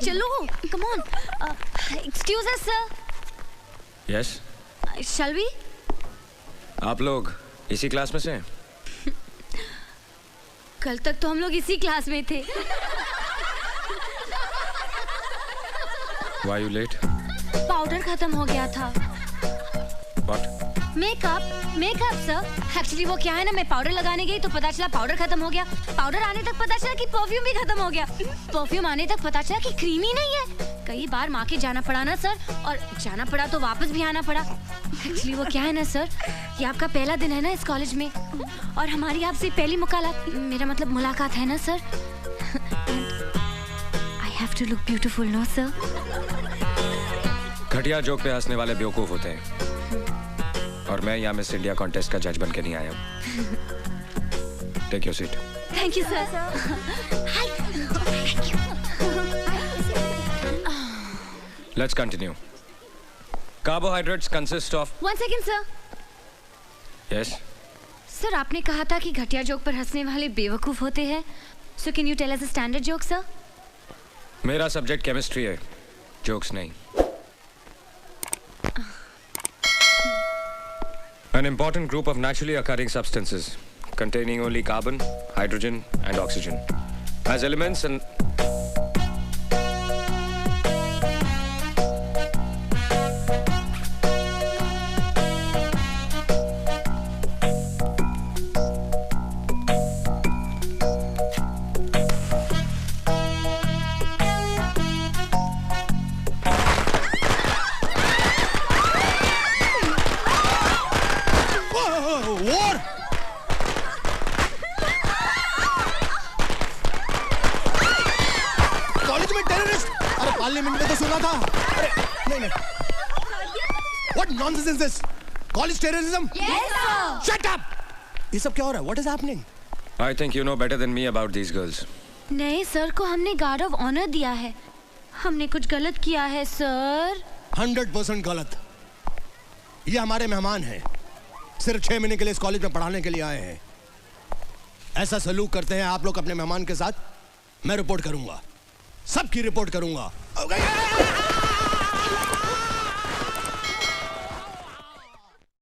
चलो, come on. Excuse us, sir. Yes. Shall we? आप लोग इसी क्लास में से हैं? कल तक तो हम लोग इसी क्लास में थे। Why you late? पाउडर खत्म हो गया था। What? Makeup sir. एक्चुअली वो क्या है ना, मैं पाउडर लगाने गई तो पता चला पाउडर खत्म हो गया। पाउडर आने तक पता चला कि परफ्यूम भी खत्म हो गया। परफ्यूम आने तक पता चला कि क्रीम ही नहीं है। कई बार माँ के जाना पड़ा ना सर, और जाना पड़ा तो वापस भी आना पड़ा। एक्चुअली वो क्या है ना सर, ये आपका पहला दिन है ना इस कॉलेज में, और हमारी आपसे पहली मुलाकात है ना sir. I have to look beautiful no sir. घटिया जोक पे हंसने वाले बेवकूफ होते हैं, और मैं यहाँ मिस इंडिया कॉन्टेस्ट का जज बन के नहीं आया हूँ। Take your seat. Thank you sir. Let's continue. Carbohydrates consist of. One second sir. Yes sir, आपने कहा था कि घटिया जोक पर हंसने वाले बेवकूफ होते हैं। So can you tell us a standard joke sir? मेरा सब्जेक्ट केमिस्ट्री है, जोक्स नहीं। An important group of naturally occurring substances containing only carbon, hydrogen, and oxygen as elements and parliament में तो सुना था। अरे नहीं। What nonsense is this? College terrorism? Yes, sir. Shut up! ये सब क्या हो रहा है? What is happening? I think you know better than me about these girls. नहीं, सर को हमने गार्ड ऑफ ऑनर दिया है। हमने कुछ गलत किया है सर। 100% गलत। ये हमारे मेहमान हैं, सिर्फ 6 महीने के लिए इस कॉलेज में पढ़ाने के लिए आए हैं। ऐसा सलूक करते हैं आप लोग अपने मेहमान के साथ, मैं रिपोर्ट करूंगा, सबकी रिपोर्ट करूंगा।